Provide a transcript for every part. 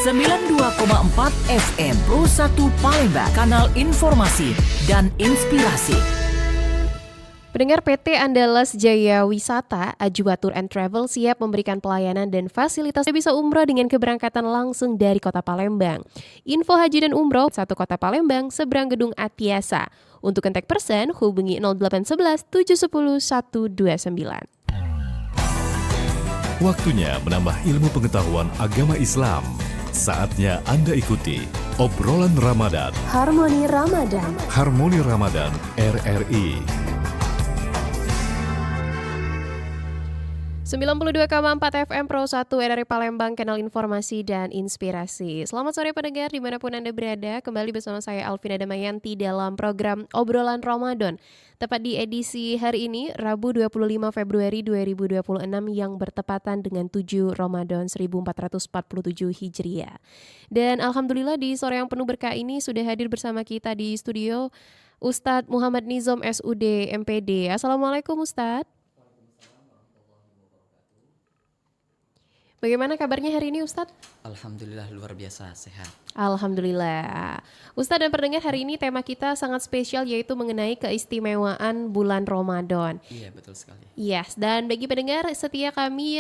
92,4 FM Pro 1 Palembang, kanal informasi dan inspirasi. Pendengar, PT Andalas Jaya Wisata Ajwa Tour and Travel siap memberikan pelayanan dan fasilitas bisa umroh dengan keberangkatan langsung dari Kota Palembang. Info haji dan umroh 1 Kota Palembang seberang Gedung Atiasa. Untuk kontak person hubungi 0811 710 129. Waktunya menambah ilmu pengetahuan agama Islam. Saatnya Anda ikuti obrolan Ramadan. Harmoni Ramadan. Harmoni Ramadan RRI. 92,4 FM Pro 1 RRI Palembang, kanal informasi dan inspirasi. Selamat sore pendengar dimanapun Anda berada. Kembali bersama saya Alvina Damayanti dalam program Obrolan Ramadan. Tepat di edisi hari ini, Rabu 25 Februari 2026 yang bertepatan dengan 7 Ramadan 1447 Hijriah. Dan Alhamdulillah di sore yang penuh berkah ini sudah hadir bersama kita di studio Ustadz Muhammad Nizom SUD MPD. Assalamualaikum Ustadz. Bagaimana kabarnya hari ini Ustadz? Alhamdulillah luar biasa sehat. Alhamdulillah. Ustadz dan pendengar, hari ini tema kita sangat spesial yaitu mengenai keistimewaan bulan Ramadan. Iya, betul sekali. Yes, dan bagi pendengar setia kami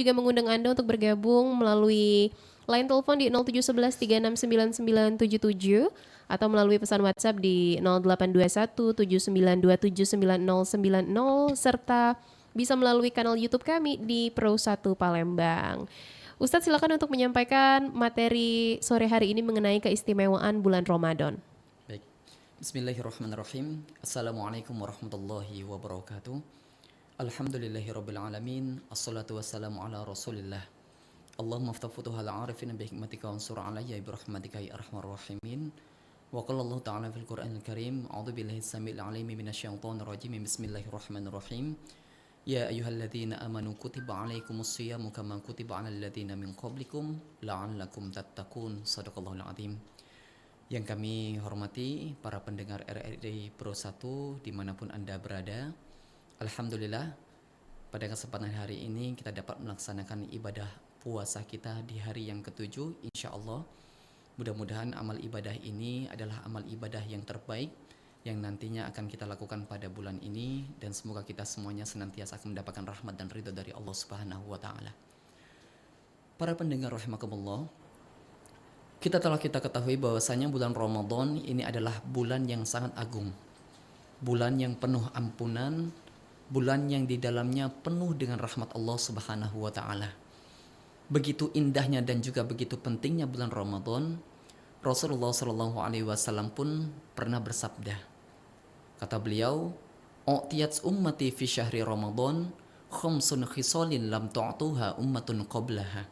juga mengundang Anda untuk bergabung melalui line telepon di 0711 369977 atau melalui pesan WhatsApp di 0821 7927 9090 serta bisa melalui kanal YouTube kami di Pro 1 Palembang. Ustadz silakan untuk menyampaikan materi sore hari ini mengenai keistimewaan bulan Ramadan. Baik. Bismillahirrahmanirrahim. Assalamualaikum warahmatullahi wabarakatuh. Alhamdulillahirabbil alamin. Assalatu wassalamu ala Rasulillah. Allahumma aftah futuhal arifin bi hikmatika wansur alayya bi rahmatika ya arhamar rahimin. Wa qala Allah ta'ala fil Qur'anil Karim, a'udzu billahi samil alim minasyaitonir rajim. Bismillahirrahmanirrahim. Ya ayyuhalladzina amanu kutiba alaikumus shiyamu kama kutiba alal ladzina min qablikum la'allakum tattaqun. Shadaqallahul azim. Yang kami hormati para pendengar RRI Pro 1 dimanapun Anda berada. Alhamdulillah pada kesempatan hari ini kita dapat melaksanakan ibadah puasa kita di hari yang ke-7 insyaallah. Mudah-mudahan amal ibadah ini adalah amal ibadah yang terbaik yang nantinya akan kita lakukan pada bulan ini, dan semoga kita semuanya senantiasa akan mendapatkan rahmat dan ridho dari Allah Subhanahu wa taala. Para pendengar rahimakumullah, kita ketahui bahwasanya bulan Ramadan ini adalah bulan yang sangat agung. Bulan yang penuh ampunan, bulan yang di dalamnya penuh dengan rahmat Allah Subhanahu wa taala. Begitu indahnya dan juga begitu pentingnya bulan Ramadan, Rasulullah Shallallahu alaihi wasallam pun pernah bersabda. Kata beliau, "U'tiyat ummati fi syahri Ramadan khamsun khisalin lam tu'tuha ummatun qablaha."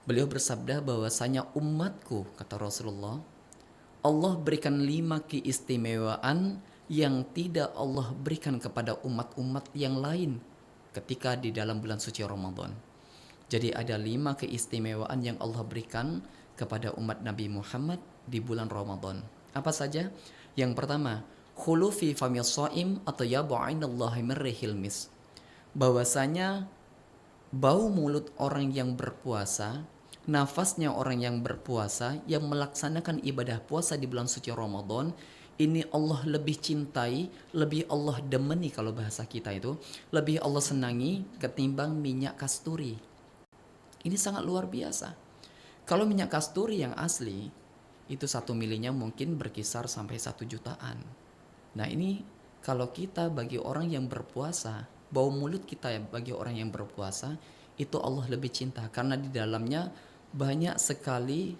Beliau bersabda bahwasanya umatku, kata Rasulullah, Allah berikan 5 keistimewaan yang tidak Allah berikan kepada umat-umat yang lain ketika di dalam bulan suci Ramadan. Jadi ada 5 keistimewaan yang Allah berikan kepada umat Nabi Muhammad di bulan Ramadan. Apa saja? Yang pertama, khulufi famil shaim atyabu 'indallahi min rihil mis. Bahwasanya bau mulut orang yang berpuasa, nafasnya orang yang berpuasa yang melaksanakan ibadah puasa di bulan suci Ramadan, ini Allah lebih cintai, lebih Allah demeni, kalau bahasa kita itu, lebih Allah senangi ketimbang minyak kasturi. Ini sangat luar biasa. Kalau minyak kasturi yang asli itu 1 milinya mungkin berkisar sampai 1 jutaan. Nah ini kalau kita bagi orang yang berpuasa, bau mulut kita bagi orang yang berpuasa itu Allah lebih cinta, karena di dalamnya banyak sekali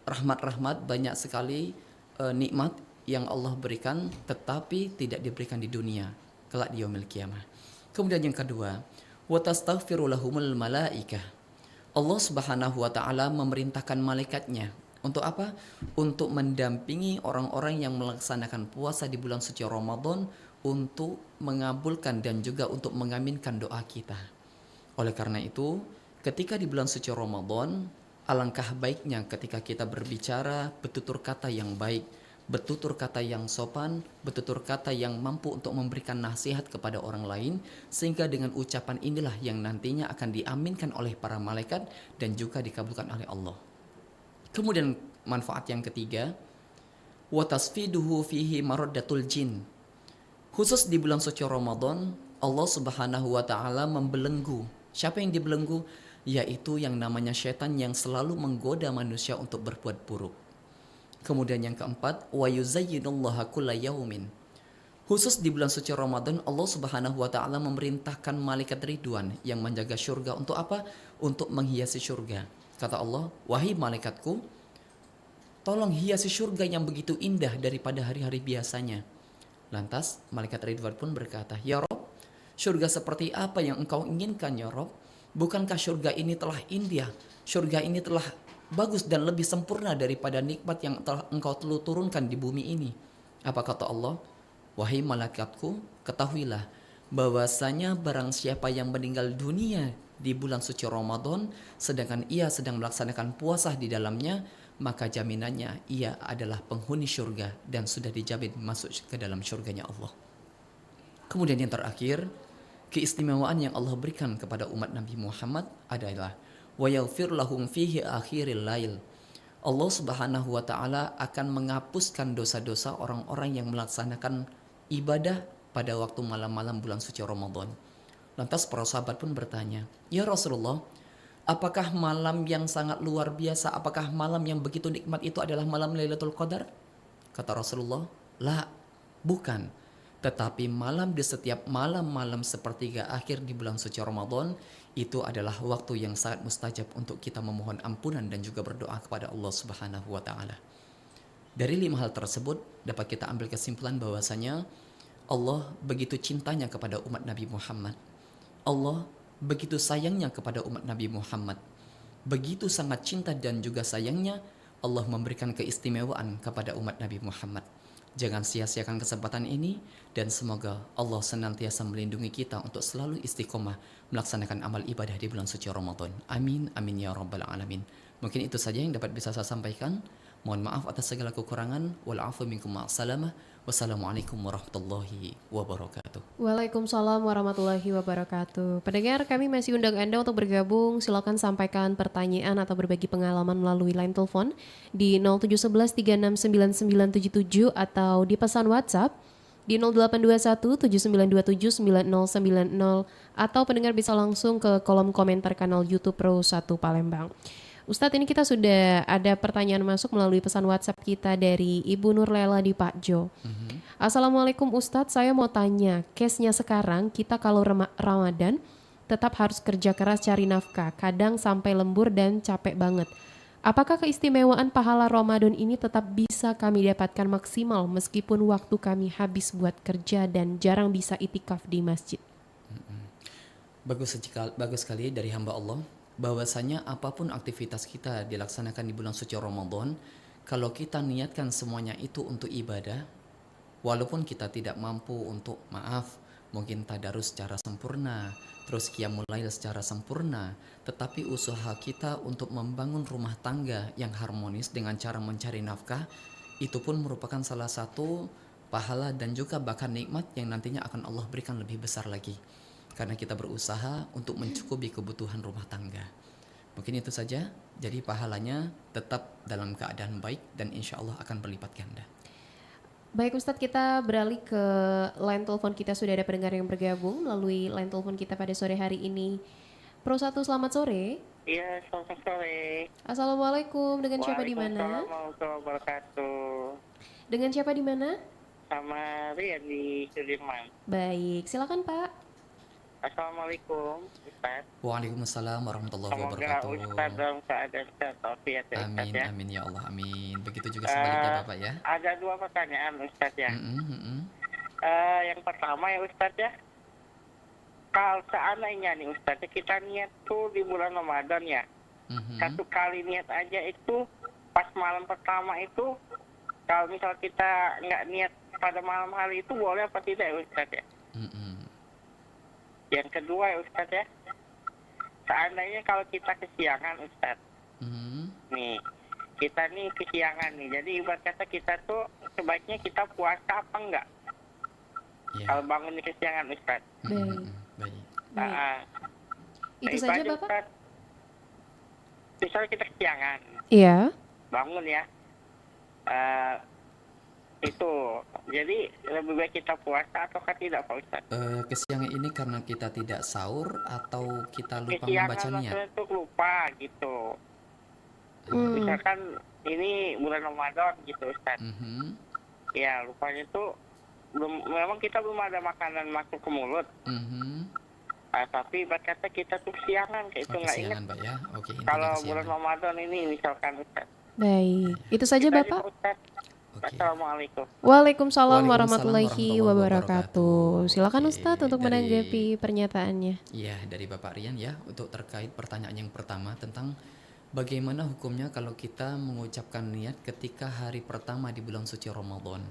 rahmat-rahmat, banyak sekali nikmat yang Allah berikan tetapi tidak diberikan di dunia kelak di yaumil qiyamah. Kemudian yang kedua, wa tastaghfiru lahumul malaikah. Allah Subhanahu wa taala memerintahkan malaikatnya untuk apa? Untuk mendampingi orang-orang yang melaksanakan puasa di bulan suci Ramadan untuk mengabulkan dan juga untuk mengaminkan doa kita. Oleh karena itu, ketika di bulan suci Ramadan, alangkah baiknya ketika kita berbicara bertutur kata yang baik, bertutur kata yang sopan, bertutur kata yang mampu untuk memberikan nasihat kepada orang lain, sehingga dengan ucapan inilah yang nantinya akan diaminkan oleh para malaikat dan juga dikabulkan oleh Allah. Kemudian manfaat yang ketiga, wa tasfiduhu fihi maraddatul jin. Khusus di bulan suci Ramadan, Allah Subhanahu wa taala membelenggu. Siapa yang dibelenggu? Yaitu yang namanya syaitan yang selalu menggoda manusia untuk berbuat buruk. Kemudian yang keempat, wa yuzayyinullaha kulla yaumin. Khusus di bulan suci Ramadan, Allah Subhanahu wa taala memerintahkan malaikat Ridwan yang menjaga syurga untuk apa? Untuk menghiasi syurga. Kata Allah, "Wahai malaikatku, tolong hiasi syurga yang begitu indah daripada hari-hari biasanya." Lantas malaikat Ridwan pun berkata, "Ya Rob, syurga seperti apa yang engkau inginkan ya Rob? Bukankah syurga ini telah indah? Syurga ini telah bagus dan lebih sempurna daripada nikmat yang telah engkau turunkan di bumi ini." Apa kata Allah? "Wahai malaikatku, ketahuilah bahwasanya barang siapa yang meninggal dunia di bulan suci Ramadan sedangkan ia sedang melaksanakan puasa di dalamnya, maka jaminannya ia adalah penghuni syurga dan sudah dijamin masuk ke dalam syurganya Allah." Kemudian yang terakhir, keistimewaan yang Allah berikan kepada umat Nabi Muhammad adalah wa yaghfir lahum fihi akhiril lail. Allah Subhanahu wa taala akan menghapuskan dosa-dosa orang-orang yang melaksanakan ibadah pada waktu malam-malam bulan suci Ramadan. Lantas para sahabat pun bertanya, "Ya Rasulullah, apakah malam yang sangat luar biasa, apakah malam yang begitu nikmat itu adalah malam Lailatul Qadar?" Kata Rasulullah, "La, bukan. Tetapi malam di setiap malam-malam sepertiga akhir di bulan suci Ramadan itu adalah waktu yang sangat mustajab untuk kita memohon ampunan dan juga berdoa kepada Allah Subhanahu wa taala." Dari 5 hal tersebut dapat kita ambil kesimpulan bahwasanya Allah begitu cintanya kepada umat Nabi Muhammad. Allah begitu sayangnya kepada umat Nabi Muhammad. Begitu sangat cinta dan juga sayangnya Allah memberikan keistimewaan kepada umat Nabi Muhammad. Jangan sia-siakan kesempatan ini dan semoga Allah senantiasa melindungi kita untuk selalu istiqomah melaksanakan amal ibadah di bulan suci Ramadan. Amin, amin ya rabbal alamin. Mungkin itu saja yang dapat bisa saya sampaikan. Mohon maaf atas segala kekurangan. Wal afu minkum ma'assalamah. Wassalamualaikum warahmatullahi wabarakatuh. Waalaikumsalam warahmatullahi wabarakatuh. Pendengar, kami masih undang Anda untuk bergabung. Silakan sampaikan pertanyaan atau berbagi pengalaman melalui line telepon di 0711 369977 atau di pesan WhatsApp di 0821 7927 9090 atau pendengar bisa langsung ke kolom komentar kanal YouTube Pro 1 Palembang. Ustadz, ini kita sudah ada pertanyaan masuk melalui pesan WhatsApp kita dari Ibu Nurlela di Pak Jo. Assalamualaikum Ustadz, saya mau tanya, case-nya sekarang kita kalau Ramadan tetap harus kerja keras cari nafkah, kadang sampai lembur dan capek banget. Apakah keistimewaan pahala Ramadan ini tetap bisa kami dapatkan maksimal meskipun waktu kami habis buat kerja dan jarang bisa itikaf di masjid? Bagus sekali dari hamba Allah bahwasanya apapun aktivitas kita dilaksanakan di bulan suci Ramadan, kalau kita niatkan semuanya itu untuk ibadah, walaupun kita tidak mampu untuk mungkin tadarus secara sempurna, terus qiyamul lail secara sempurna, tetapi usaha kita untuk membangun rumah tangga yang harmonis dengan cara mencari nafkah, itu pun merupakan salah satu pahala dan juga bahkan nikmat yang nantinya akan Allah berikan lebih besar lagi. Karena kita berusaha untuk mencukupi kebutuhan rumah tangga. Mungkin itu saja, jadi pahalanya tetap dalam keadaan baik dan insya Allah akan berlipat ganda. Baik Ustadz, kita beralih ke line telepon kita. Sudah ada pendengar yang bergabung melalui line telepon kita pada sore hari ini. Pro 1, selamat sore. Iya, selamat sore. Assalamualaikum, dengan siapa di mana? Waalaikumsalam warahmatullahi wabarakatuh. Dengan siapa di mana? Sama Rian di Sudirman. Baik, silakan Pak. Assalamualaikum, Ustaz. Waalaikumsalam warahmatullahi Semoga wabarakatuh. Ustaz dalam keadaan sehat walafiat ya, Ustaz Amin, ya. amin ya Allah, amin. Begitu juga sebaliknya Bapak ya. Ada 2 pertanyaan, Ustaz ya. Yang pertama ya, Ustaz ya. Kalau seandainya nih, Ustaz, kita niat tuh di bulan Ramadan ya. Satu kali niat aja itu, pas malam pertama itu, kalau misal kita nggak niat pada malam hari itu, boleh apa tidak ya, Ustaz ya? Yang kedua ya Ustaz ya, seandainya kalau kita kesiangan Ustaz, nih kita nih kesiangan nih. Jadi ibarat kata kita tuh sebaiknya kita puasa apa enggak? Ya. Kalau bangun di kesiangan Ustaz. Baik. Baik. Baik. Ah, Itu nah, saja aja, Bapak? Ustaz. Misalnya kita kesiangan, Iya. bangun ya. Itu jadi lebih baik kita puasa ataukah tidak Pak Ustaz? Kesiangan ini karena kita tidak sahur atau kita lupa Kesiangan membaca niat? maksudnya tuh lupa gitu. Misalkan ini bulan Ramadan gitu Ustaz. Mhm. Ya lupanya tuh memang kita belum ada makanan masuk ke mulut. Mhm. Tapi ibarat kata kita tuh kesiangan kayak itu Oh, nggak ingat. kesiangan, Pak ya. Oke, intinya Kalau kesiangan. bulan Ramadan ini misalkan Ustaz. Baik. Itu saja Itu aja, Bapak? Pak Ustaz. Oke. Assalamualaikum. Waalaikumsalam Waalaikumsalam warahmatullahi warahmatullahi wabarakatuh. wabarakatuh. Silakan Oke, Ustadz untuk dari- menanggapi pernyataannya. Iya, dari Bapak Rian ya, untuk terkait pertanyaan yang pertama tentang bagaimana hukumnya kalau kita mengucapkan niat ketika hari pertama di bulan suci Ramadan.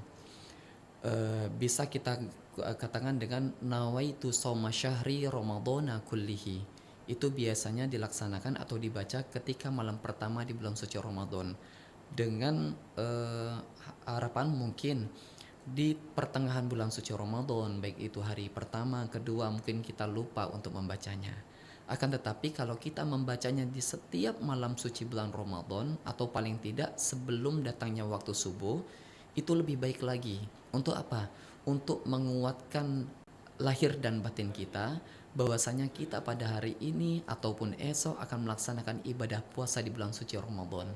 Bisa kita katakan dengan nawaitu shauma syahri ramadhana kullihi. Itu biasanya dilaksanakan atau dibaca ketika malam pertama di bulan suci Ramadan. Dengan harapan mungkin di pertengahan bulan suci Ramadan, baik itu hari pertama, kedua, mungkin kita lupa untuk membacanya. Akan tetapi kalau kita membacanya di setiap malam suci bulan Ramadan atau paling tidak sebelum datangnya waktu subuh, itu lebih baik lagi. Untuk apa? Untuk menguatkan lahir dan batin kita bahwasanya kita pada hari ini ataupun esok akan melaksanakan ibadah puasa di bulan suci Ramadan.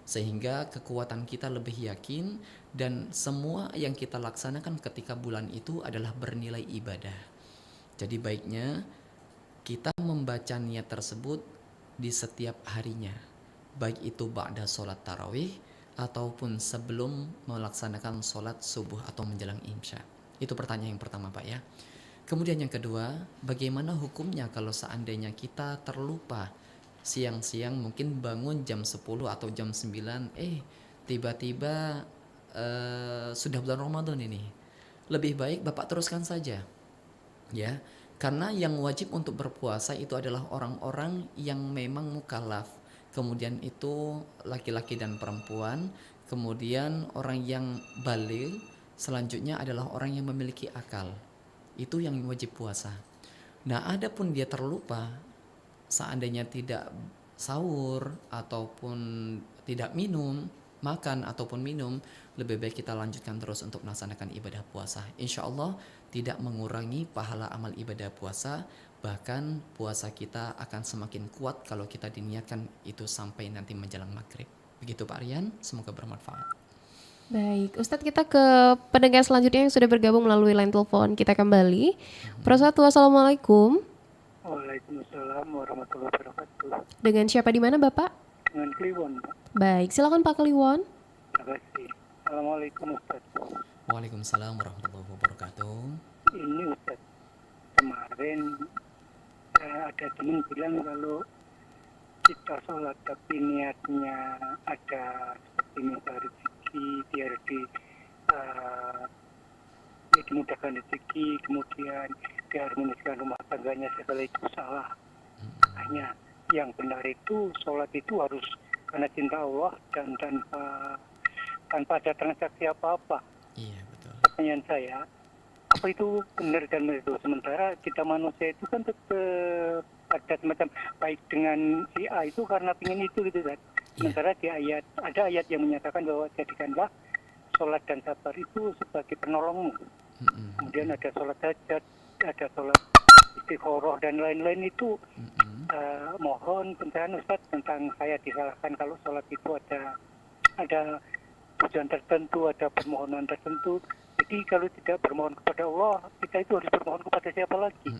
Sehingga kekuatan kita lebih yakin dan semua yang kita laksanakan ketika bulan itu adalah bernilai ibadah. Jadi baiknya kita membaca niat tersebut di setiap harinya, baik itu ba'da sholat tarawih ataupun sebelum melaksanakan sholat subuh atau menjelang isya. Itu pertanyaan yang pertama Pak ya. Kemudian yang kedua, bagaimana hukumnya kalau seandainya kita terlupa siang-siang, mungkin bangun jam 10 atau jam 9, tiba-tiba sudah bulan Ramadan ini. Lebih baik Bapak teruskan saja ya. Karena yang wajib untuk berpuasa itu adalah orang-orang yang memang mukallaf. Kemudian itu laki-laki dan perempuan. Kemudian orang yang baligh. Selanjutnya adalah orang yang memiliki akal. Itu yang wajib puasa. Nah, adapun dia terlupa, seandainya tidak sahur ataupun tidak makan ataupun minum, lebih baik kita lanjutkan terus untuk melaksanakan ibadah puasa. Insya Allah tidak mengurangi pahala amal ibadah puasa, bahkan puasa kita akan semakin kuat kalau kita diniatkan itu sampai nanti menjelang maghrib. Begitu Pak Rian, semoga bermanfaat. Baik, Ustadz, kita ke pendengar selanjutnya yang sudah bergabung melalui line telepon kita kembali. Prosatu, assalamualaikum. Waalaikumsalam warahmatullahi wabarakatuh. Dengan siapa di mana Bapak? Dengan Kliwon, Pak. Baik, silakan Pak Kliwon. Terima kasih. Assalamualaikum Ustaz. Waalaikumsalam warahmatullahi wabarakatuh. Ini Ustaz, kemarin ada teman bilang kalau kita sholat tapi niatnya ada seperti minta rezeki biar dimudahkan rezeki, kemudian diharmoniskan rumah tangganya, segala itu salah. Hanya yang benar itu sholat itu harus karena cinta Allah dan tanpa ada transaksi apa-apa. Iya betul. Pertanyaan saya, apa itu benar dan benar itu? Sementara kita manusia itu kan tetap ada semacam baik dengan si A itu karena ingin itu gitu kan. Sementara di ada ayat yang menyatakan bahwa jadikanlah sholat dan sabar itu sebagai penolongmu. Kemudian ada sholat hajat, ada sholat istikharah dan lain-lain itu. Mohon pencerahan Ustaz tentang saya disalahkan kalau sholat itu ada tujuan tertentu, ada permohonan tertentu. Jadi kalau tidak bermohon kepada Allah, kita itu harus bermohon kepada siapa lagi?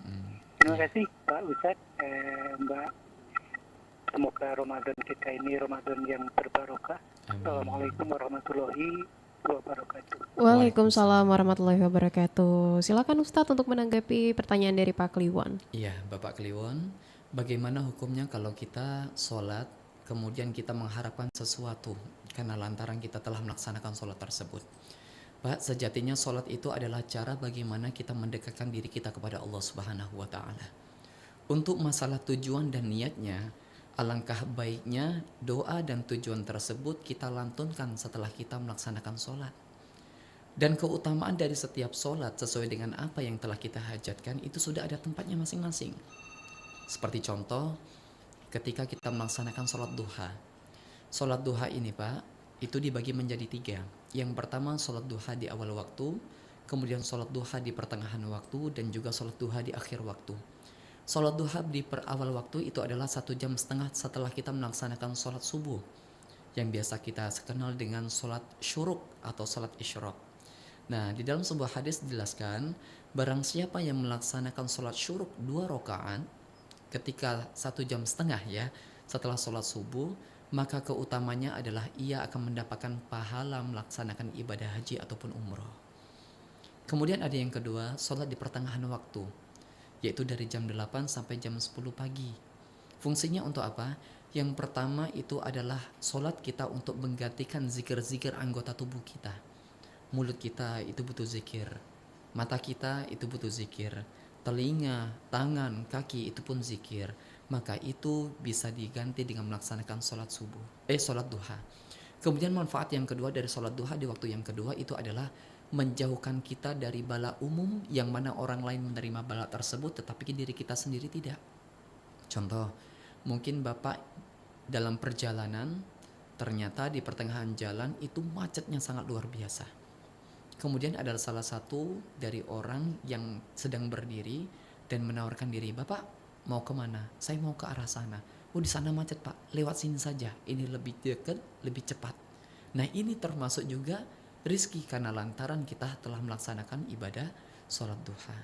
Terima kasih Pak Ustadz, Mbak. Semoga Ramadan kita ini Ramadan yang berbarokah. Assalamualaikum warahmatullahi wabarakatuh. Waalaikumsalam warahmatullahi wabarakatuh. Silakan Ustadz untuk menanggapi pertanyaan dari Pak Kliwon. Iya, Bapak Kliwon, bagaimana hukumnya kalau kita sholat kemudian kita mengharapkan sesuatu karena lantaran kita telah melaksanakan sholat tersebut? Pak, sejatinya sholat itu adalah cara bagaimana kita mendekatkan diri kita kepada Allah Subhanahu wa Ta'ala. Untuk masalah tujuan dan niatnya, alangkah baiknya doa dan tujuan tersebut kita lantunkan setelah kita melaksanakan sholat. Dan keutamaan dari setiap sholat sesuai dengan apa yang telah kita hajatkan itu sudah ada tempatnya masing-masing. Seperti contoh, ketika kita melaksanakan sholat duha. Sholat duha ini Pak, itu dibagi menjadi 3. Yang pertama sholat duha di awal waktu, kemudian sholat duha di pertengahan waktu, dan juga sholat duha di akhir waktu. Sholat duha di awal waktu itu adalah 1,5 jam setelah kita melaksanakan sholat subuh, yang biasa kita kenal dengan sholat syuruk atau sholat isyraq. Nah, di dalam sebuah hadis dijelaskan, barang siapa yang melaksanakan sholat syuruk 2 rakaat ketika 1,5 jam ya setelah sholat subuh, maka keutamanya adalah ia akan mendapatkan pahala melaksanakan ibadah haji ataupun umroh. Kemudian ada yang kedua, sholat di pertengahan waktu, yaitu dari jam 8 sampai jam 10 pagi. Fungsinya untuk apa? Yang pertama itu adalah sholat kita untuk menggantikan zikir-zikir anggota tubuh kita. Mulut kita itu butuh zikir, mata kita itu butuh zikir, telinga, tangan, kaki itu pun zikir. Maka itu bisa diganti dengan melaksanakan sholat duha. Kemudian manfaat yang kedua dari sholat duha di waktu yang kedua itu adalah menjauhkan kita dari bala umum, yang mana orang lain menerima bala tersebut tetapi diri kita sendiri tidak. Contoh, mungkin Bapak dalam perjalanan ternyata di pertengahan jalan itu macetnya sangat luar biasa. Kemudian ada salah satu dari orang yang sedang berdiri dan menawarkan diri, "Bapak mau kemana?" "Saya mau ke arah sana." "Oh, di sana macet Pak, lewat sini saja, ini lebih dekat, lebih cepat." Nah, ini termasuk juga rizki karena lantaran kita telah melaksanakan ibadah sholat duha.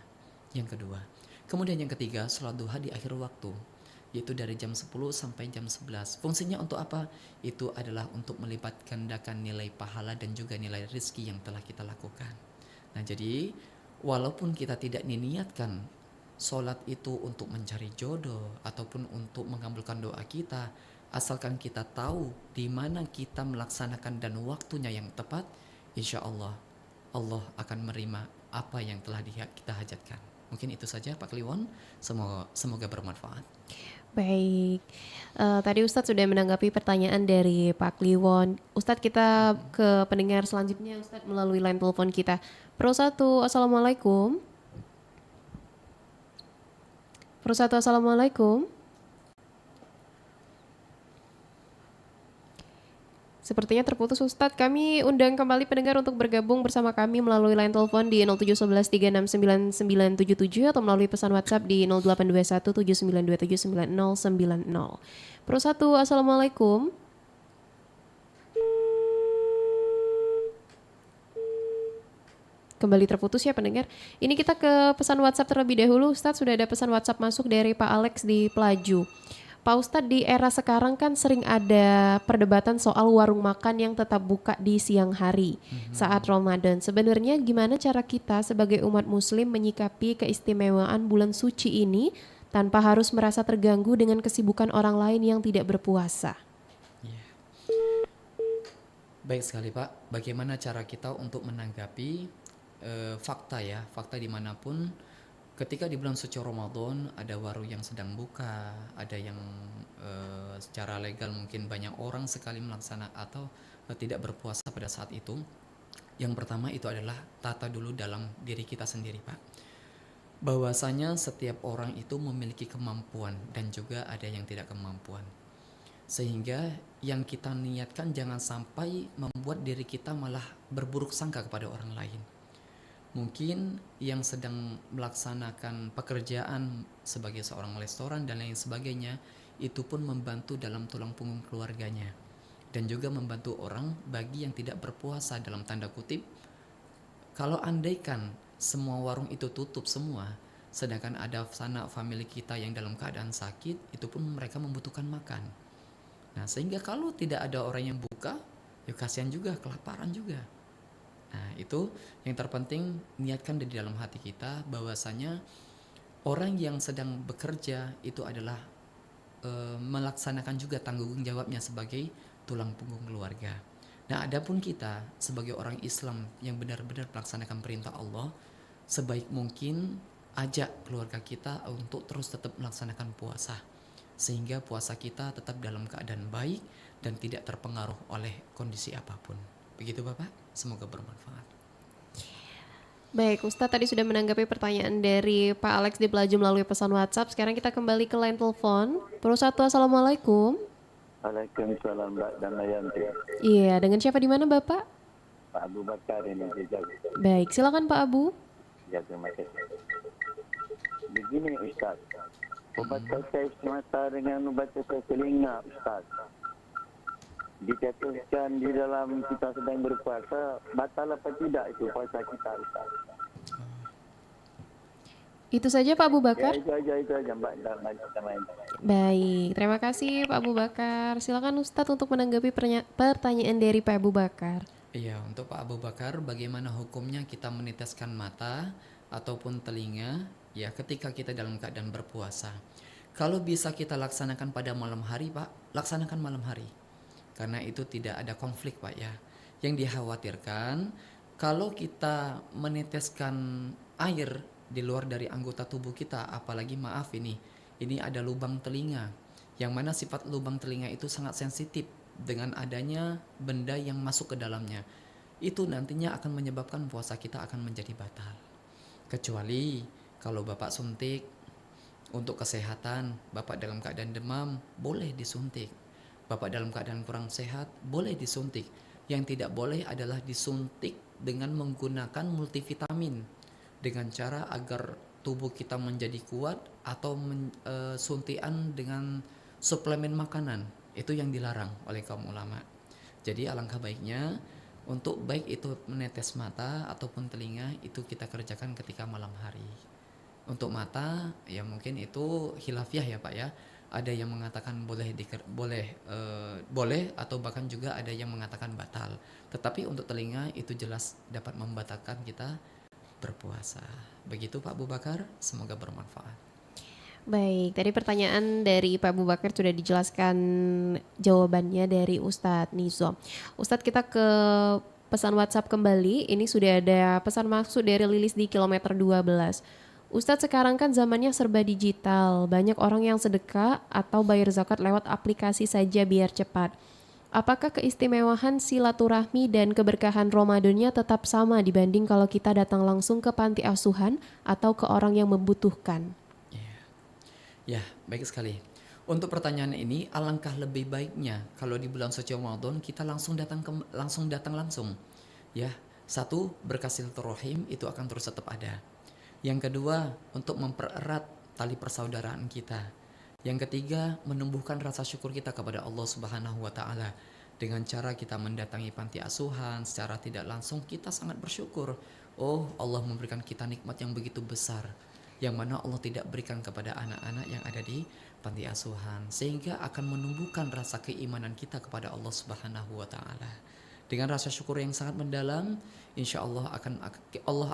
Yang kedua. Kemudian yang ketiga, sholat duha di akhir waktu, yaitu dari jam 10 sampai jam 11. Fungsinya untuk apa? Itu adalah untuk melipat gandakan nilai pahala dan juga nilai rizki yang telah kita lakukan. Nah, jadi walaupun kita tidak diniatkan sholat itu untuk mencari jodoh ataupun untuk mengabulkan doa kita, asalkan kita tahu di mana kita melaksanakan dan waktunya yang tepat, insya Allah Allah akan menerima apa yang telah kita hajatkan. Mungkin itu saja Pak Kliwon, semoga bermanfaat. Baik, tadi Ustadz sudah menanggapi pertanyaan dari Pak Kliwon. Ustadz, kita ke pendengar selanjutnya Ustadz melalui line telepon kita. Pro 1, Assalamualaikum. Pro 1, Assalamualaikum. Sepertinya terputus Ustadz. Kami undang kembali pendengar untuk bergabung bersama kami melalui line telepon di 0711369977 atau melalui pesan WhatsApp di 082179279090. Pro 1, Assalamualaikum. Kembali terputus ya pendengar. Ini kita ke pesan WhatsApp terlebih dahulu. Ustadz, sudah ada pesan WhatsApp masuk dari Pak Alex di Pelaju. Pak Ustadz, di era sekarang kan sering ada perdebatan soal warung makan yang tetap buka di siang hari saat Ramadan. Sebenarnya gimana cara kita sebagai umat muslim menyikapi keistimewaan bulan suci ini tanpa harus merasa terganggu dengan kesibukan orang lain yang tidak berpuasa? Baik sekali Pak, bagaimana cara kita untuk menanggapi fakta dimanapun ketika di bulan suci Ramadan ada warung yang sedang buka, ada yang secara legal mungkin banyak orang sekali melaksanakan atau tidak berpuasa pada saat itu. Yang pertama itu adalah tata dulu dalam diri kita sendiri Pak. Bahwasanya setiap orang itu memiliki kemampuan dan juga ada yang tidak kemampuan. Sehingga yang kita niatkan jangan sampai membuat diri kita malah berburuk sangka kepada orang lain. Mungkin yang sedang melaksanakan pekerjaan sebagai seorang restoran dan lain sebagainya, itu pun membantu dalam tulang punggung keluarganya. Dan juga membantu orang bagi yang tidak berpuasa dalam tanda kutip. Kalau andaikan semua warung itu tutup semua, sedangkan ada sanak famili kita yang dalam keadaan sakit, itu pun mereka membutuhkan makan. Nah, sehingga kalau tidak ada orang yang buka, ya kasihan juga, kelaparan juga. Nah, itu yang terpenting niatkan di dalam hati kita bahwasanya orang yang sedang bekerja itu adalah melaksanakan juga tanggung jawabnya sebagai tulang punggung keluarga. Nah, adapun kita sebagai orang Islam yang benar-benar melaksanakan perintah Allah, sebaik mungkin ajak keluarga kita untuk terus tetap melaksanakan puasa. sehingga puasa kita tetap dalam keadaan baik dan tidak terpengaruh oleh kondisi apapun. Begitu Bapak, semoga bermanfaat. Baik, Ustadz tadi sudah menanggapi pertanyaan dari Pak Alex di Pelaju melalui pesan WhatsApp. Sekarang kita kembali ke line telepon. Pro 1, Assalamualaikum. Waalaikumsalam Mbak Damayanti. Iya, dengan siapa di mana Bapak? Pak Abu Bakar ini di Jawa. Baik, silakan Pak Abu. Ya, terima kasih. Begini Ustaz, obat kesais mata dengan obat kesais telinga Ustaz dijatuhkan di dalam kita sedang berpuasa, batal apa tidak itu puasa kita Ustaz? Itu saja Pak Abu Bakar. Ya, itu aja Mbak Damayanti. Baik, terima kasih Pak Abu Bakar. Silakan Ustadz untuk menanggapi pertanyaan dari Pak Abu Bakar. Iya, untuk Pak Abu Bakar, bagaimana hukumnya kita meneteskan mata ataupun telinga ya ketika kita dalam keadaan berpuasa? Kalau bisa kita laksanakan pada malam hari Pak, laksanakan malam hari. Karena itu tidak ada konflik Pak ya. Yang dikhawatirkan kalau kita meneteskan air di luar dari anggota tubuh kita, apalagi maaf ini ada lubang telinga, yang mana sifat lubang telinga itu sangat sensitif dengan adanya benda yang masuk ke dalamnya. Itu nantinya akan menyebabkan puasa kita akan menjadi batal. Kecuali kalau Bapak suntik untuk kesehatan, Bapak dalam keadaan demam, boleh disuntik. Bapak dalam keadaan kurang sehat, boleh disuntik. Yang tidak boleh adalah disuntik dengan menggunakan multivitamin dengan cara agar tubuh kita menjadi kuat, atau suntikan dengan suplemen makanan. Itu yang dilarang oleh kaum ulama. Jadi alangkah baiknya untuk baik itu menetes mata ataupun telinga itu kita kerjakan ketika malam hari. Untuk mata ya mungkin itu khilafiah ya Pak ya. Ada yang mengatakan boleh atau bahkan juga ada yang mengatakan batal. Tetapi untuk telinga itu jelas dapat membatalkan kita berpuasa. Begitu Pak Abu Bakar, semoga bermanfaat. Baik, tadi pertanyaan dari Pak Abu Bakar sudah dijelaskan jawabannya dari Ustadz Nizam. Ustadz, kita ke pesan WhatsApp kembali. Ini sudah ada pesan masuk dari Lilis di kilometer 12. Ustadz, sekarang kan zamannya serba digital. Banyak orang yang sedekah atau bayar zakat lewat aplikasi saja biar cepat. Apakah keistimewaan silaturahmi dan keberkahan Ramadannya tetap sama dibanding kalau kita datang langsung ke panti asuhan atau ke orang yang membutuhkan? Ya, baik sekali. Untuk pertanyaan ini, alangkah lebih baiknya kalau di bulan suci Ramadan kita langsung datang. Ya, satu, berkah silaturahim itu akan terus tetap ada. Yang kedua, untuk mempererat tali persaudaraan kita. Yang ketiga, menumbuhkan rasa syukur kita kepada Allah Subhanahu wa taala. Dengan cara kita mendatangi panti asuhan secara tidak langsung, kita sangat bersyukur. Oh, Allah memberikan kita nikmat yang begitu besar, yang mana Allah tidak berikan kepada anak-anak yang ada di panti asuhan, sehingga akan menumbuhkan rasa keimanan kita kepada Allah Subhanahu wa taala. Dengan rasa syukur yang sangat mendalam, insya Allah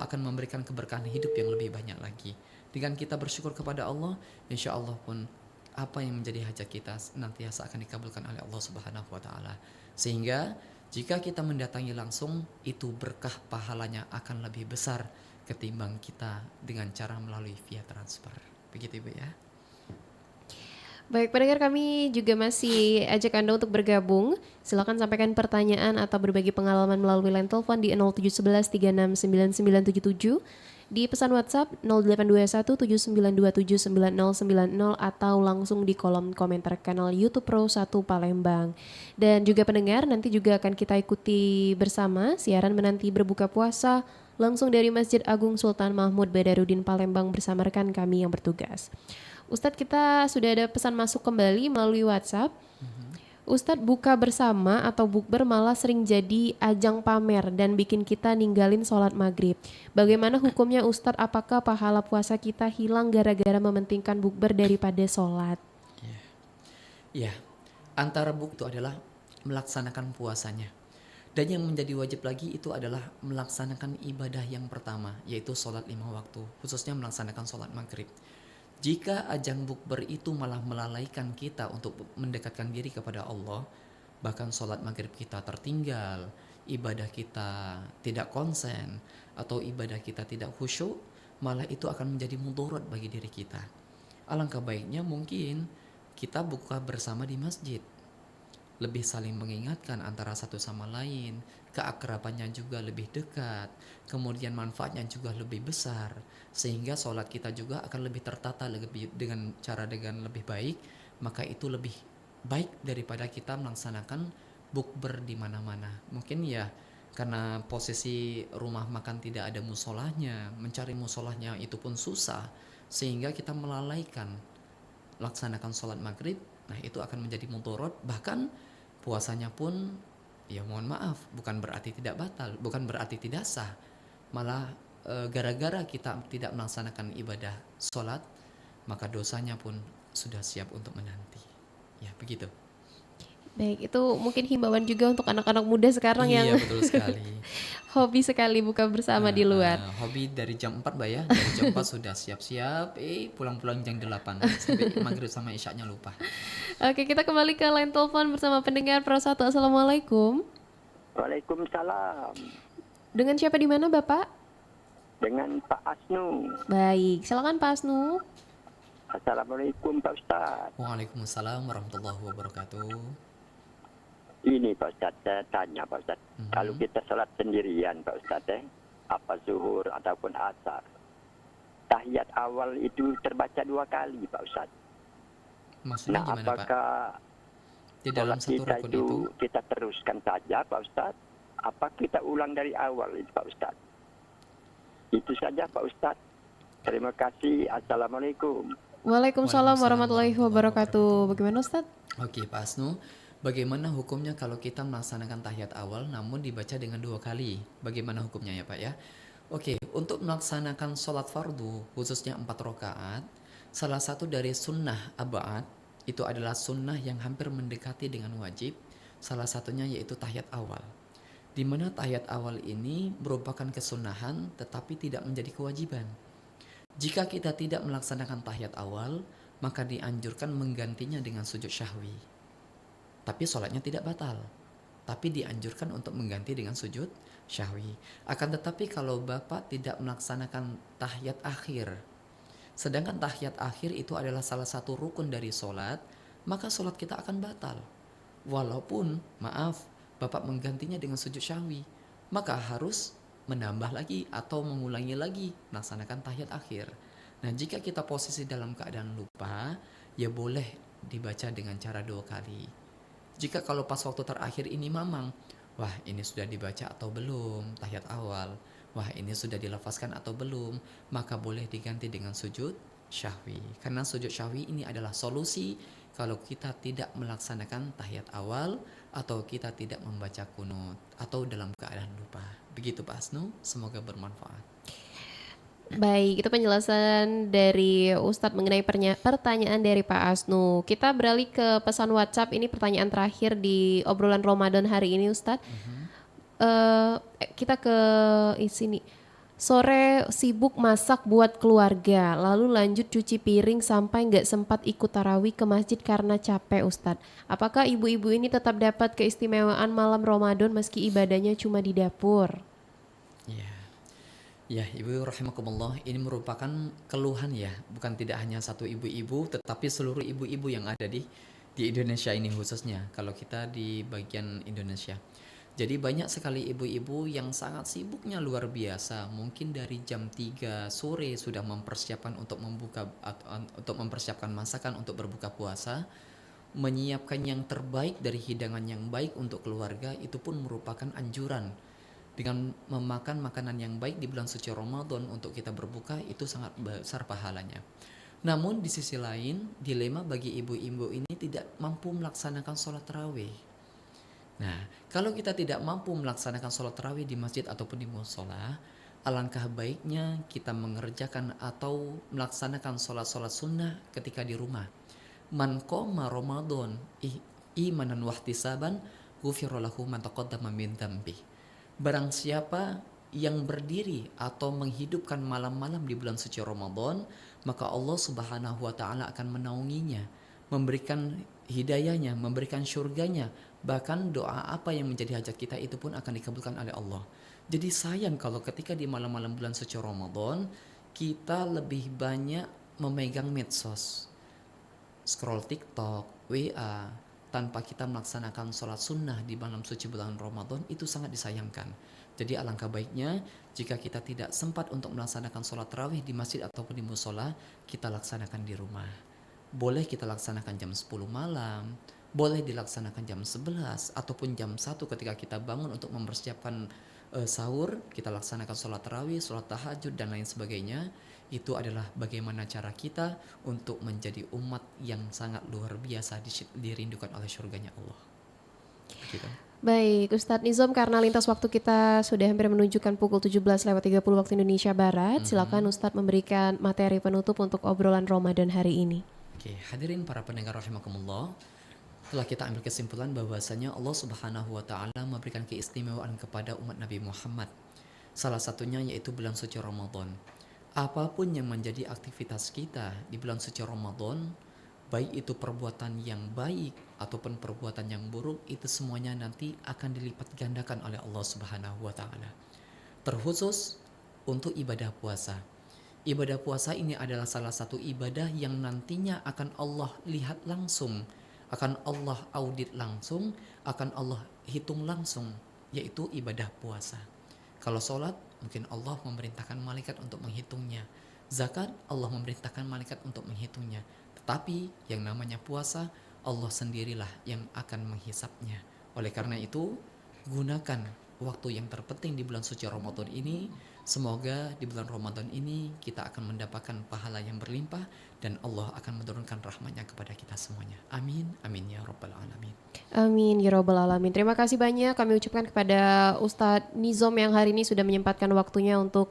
akan memberikan keberkahan hidup yang lebih banyak lagi. Dengan kita bersyukur kepada Allah, insya Allah pun apa yang menjadi hajat kita senantiasa akan dikabulkan oleh Allah Subhanahu wa taala. Sehingga jika kita mendatangi langsung, itu berkah pahalanya akan lebih besar ketimbang kita dengan cara melalui via transfer. Begitu Ibu ya. Baik, pendengar, kami juga masih ajak Anda untuk bergabung. Silakan sampaikan pertanyaan atau berbagi pengalaman melalui line telepon di 0711 369977, di pesan WhatsApp 0821 7927 9090, atau langsung di kolom komentar kanal YouTube Pro 1 Palembang. Dan juga pendengar, nanti juga akan kita ikuti bersama siaran menanti berbuka puasa langsung dari Masjid Agung Sultan Mahmud Badarudin Palembang bersama rekan kami yang bertugas. Ustadz, kita sudah ada pesan masuk kembali melalui WhatsApp. Ustadz, buka bersama atau bukber malah sering jadi ajang pamer dan bikin kita ninggalin sholat maghrib. Bagaimana hukumnya Ustadz? Apakah pahala puasa kita hilang gara-gara mementingkan bukber daripada sholat? Ya, antara bukber itu adalah melaksanakan puasanya. Dan yang menjadi wajib lagi itu adalah melaksanakan ibadah yang pertama, yaitu sholat 5 waktu, khususnya melaksanakan sholat maghrib. Jika ajang bukber itu malah melalaikan kita untuk mendekatkan diri kepada Allah, bahkan sholat maghrib kita tertinggal, ibadah kita tidak konsen, atau ibadah kita tidak khusyuk, malah itu akan menjadi mudarat bagi diri kita. Alangkah baiknya mungkin kita buka bersama di masjid. Lebih saling mengingatkan antara satu sama lain, keakrabannya juga lebih dekat, kemudian manfaatnya juga lebih besar, sehingga sholat kita juga akan lebih tertata dengan lebih baik. Maka itu lebih baik daripada kita melaksanakan bukber di mana-mana. Mungkin ya karena posisi rumah makan tidak ada musolahnya, mencari musolahnya itu pun susah, sehingga kita melalaikan laksanakan sholat maghrib. Nah itu akan menjadi mudorot, bahkan puasanya pun ya mohon maaf, bukan berarti tidak batal, bukan berarti tidak sah, malah gara-gara kita tidak melaksanakan ibadah sholat, maka dosanya pun sudah siap untuk menanti. Ya begitu. Baik, itu mungkin himbauan juga untuk anak-anak muda sekarang Iya yang betul sekali. hobi sekali buka bersama di luar. Hobi dari jam 4 Mbak ya, dari jam 4 sudah siap-siap, pulang-pulang jam 8 sampai maghrib sama isyaknya lupa. Oke, kita kembali ke line telepon bersama pendengar Pro 1. Assalamualaikum. Waalaikumsalam. Dengan siapa di mana, Bapak? Dengan Pak Asnu. Baik, silakan Pak Asnu. Assalamualaikum Pak Ustaz. Waalaikumsalam warahmatullahi wabarakatuh. Ini Pak Ustaz, saya tanya Pak Ustaz. Kalau kita sholat sendirian Pak Ustaz, apa zuhur ataupun asar, tahiyat awal itu terbaca 2 kali Pak Ustaz. Maksudnya Nah, gimana Pak? apakah Di dalam sholat satu kita rukun itu itu kita teruskan saja Pak Ustaz? Apa kita ulang dari awal itu Pak Ustaz? Itu saja Pak Ustaz. Terima kasih. Assalamualaikum. Waalaikumsalam warahmatullahi wabarakatuh. Bagaimana Ustaz? Oke Pak Asnu, bagaimana hukumnya kalau kita melaksanakan tahiyat awal namun dibaca dengan 2 kali? Bagaimana hukumnya ya Pak ya? Oke, untuk melaksanakan sholat fardu khususnya 4 rakaat, salah satu dari sunnah abad itu adalah sunnah yang hampir mendekati dengan wajib. Salah satunya yaitu tahiyat awal, di mana tahiyat awal ini merupakan kesunahan tetapi tidak menjadi kewajiban. Jika kita tidak melaksanakan tahiyat awal, maka dianjurkan menggantinya dengan sujud syahwi. Tapi sholatnya tidak batal, tapi dianjurkan untuk mengganti dengan sujud syahwi. Akan tetapi kalau Bapak tidak melaksanakan tahiyat akhir, sedangkan tahiyat akhir itu adalah salah satu rukun dari sholat, maka sholat kita akan batal. Walaupun, maaf, Bapak menggantinya dengan sujud syahwi, maka harus menambah lagi atau mengulangi lagi melaksanakan tahiyat akhir. Nah, jika kita posisi dalam keadaan lupa, ya boleh dibaca dengan cara 2 kali. Jika kalau pas waktu terakhir ini mamang, wah ini sudah dibaca atau belum tahiyat awal, wah ini sudah dilafazkan atau belum, maka boleh diganti dengan sujud syahwi. Karena sujud syahwi ini adalah solusi kalau kita tidak melaksanakan tahiyat awal atau kita tidak membaca kunut atau dalam keadaan lupa. Begitu Pak Asnu, semoga bermanfaat. Baik, itu penjelasan dari Ustadz mengenai pertanyaan dari Pak Asnu. Kita beralih ke pesan WhatsApp. Ini pertanyaan terakhir di obrolan Ramadan hari ini Ustadz. Kita ke sini. Sore sibuk masak buat keluarga, lalu lanjut cuci piring sampai nggak sempat ikut tarawih ke masjid karena capek Ustadz. Apakah ibu-ibu ini tetap dapat keistimewaan malam Ramadan meski ibadahnya cuma di dapur? Ya, Ibu rahimakumullah, ini merupakan keluhan ya, bukan tidak hanya satu ibu-ibu, tetapi seluruh ibu-ibu yang ada di Indonesia ini khususnya, kalau kita di bagian Indonesia. Jadi banyak sekali ibu-ibu yang sangat sibuknya luar biasa, mungkin dari jam 3 sore sudah mempersiapkan untuk mempersiapkan masakan untuk berbuka puasa, menyiapkan yang terbaik dari hidangan yang baik untuk keluarga, itu pun merupakan anjuran. Dengan memakan makanan yang baik di bulan suci Ramadan untuk kita berbuka, itu sangat besar pahalanya. Namun di sisi lain, dilema bagi ibu-ibu ini tidak mampu melaksanakan sholat tarawih. Nah, kalau kita tidak mampu melaksanakan sholat tarawih di masjid ataupun di mushola, alangkah baiknya kita mengerjakan atau melaksanakan sholat-sholat sunnah ketika di rumah. Man qoma Ramadan imanan wahtisaban ghufira lahu ma taqaddama min dzambi. Barang siapa yang berdiri atau menghidupkan malam-malam di bulan suci Ramadan, maka Allah Subhanahu wa taala akan menaunginya, memberikan hidayahnya, memberikan syurganya, bahkan doa apa yang menjadi hajat kita itu pun akan dikabulkan oleh Allah. Jadi sayang kalau ketika di malam-malam bulan suci Ramadan kita lebih banyak memegang medsos, scroll TikTok, WA, tanpa kita melaksanakan sholat sunnah di malam suci bulan Ramadan, itu sangat disayangkan. Jadi alangkah baiknya jika kita tidak sempat untuk melaksanakan sholat tarawih di masjid ataupun di musola, kita laksanakan di rumah. Boleh kita laksanakan jam 10 malam, boleh dilaksanakan jam 11 ataupun jam 1 ketika kita bangun untuk mempersiapkan sahur, kita laksanakan sholat tarawih, sholat tahajud dan lain sebagainya. Itu adalah bagaimana cara kita untuk menjadi umat yang sangat luar biasa dirindukan oleh surganya Allah. Gitu. Baik, Ustadz Nizam, karena lintas waktu kita sudah hampir menunjukkan pukul 17.30 waktu Indonesia Barat, silakan Ustadz memberikan materi penutup untuk obrolan Ramadan hari ini. Oke, hadirin para pendengar rahimakumullah, telah kita ambil kesimpulan bahwasanya Allah Subhanahu wa taala memberikan keistimewaan kepada umat Nabi Muhammad. Salah satunya yaitu bulan suci Ramadan. Apapun yang menjadi aktivitas kita di bulan suci Ramadan, baik itu perbuatan yang baik ataupun perbuatan yang buruk, itu semuanya nanti akan dilipat gandakan oleh Allah Subhanahu wa taala. Terkhusus untuk ibadah puasa. Ibadah puasa ini adalah salah satu ibadah yang nantinya akan Allah lihat langsung, akan Allah audit langsung, akan Allah hitung langsung, yaitu ibadah puasa. Kalau sholat, mungkin Allah memerintahkan malaikat untuk menghitungnya. Zakat, Allah memerintahkan malaikat untuk menghitungnya. Tetapi yang namanya puasa, Allah sendirilah yang akan menghisapnya. Oleh karena itu, gunakan waktu yang terpenting di bulan suci Ramadan ini. Semoga di bulan Ramadan ini kita akan mendapatkan pahala yang berlimpah dan Allah akan menurunkan rahmatnya kepada kita semuanya. Amin, amin ya rabbal alamin. Amin ya rabbal alamin. Terima kasih banyak kami ucapkan kepada Ustadz Nizam yang hari ini sudah menyempatkan waktunya untuk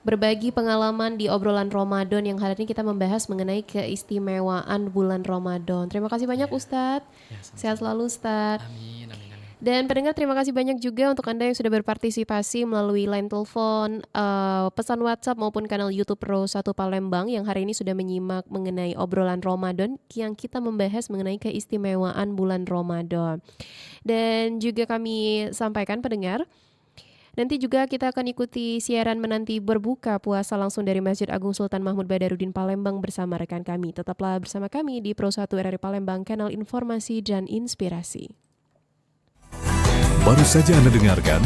berbagi pengalaman di obrolan Ramadan yang hari ini kita membahas mengenai keistimewaan bulan Ramadan. Terima kasih banyak Ustadz. Sehat selalu Ustadz. Amin, amin, amin. Dan pendengar, terima kasih banyak juga untuk Anda yang sudah berpartisipasi melalui line telepon, pesan WhatsApp maupun kanal YouTube Pro 1 Palembang yang hari ini sudah menyimak mengenai obrolan Ramadan yang kita membahas mengenai keistimewaan bulan Ramadan. Dan juga kami sampaikan pendengar, nanti juga kita akan ikuti siaran menanti berbuka puasa langsung dari Masjid Agung Sultan Mahmud Badarudin Palembang bersama rekan kami. Tetaplah bersama kami di Pro 1 RRI Palembang, kanal informasi dan inspirasi. Baru saja Anda dengarkan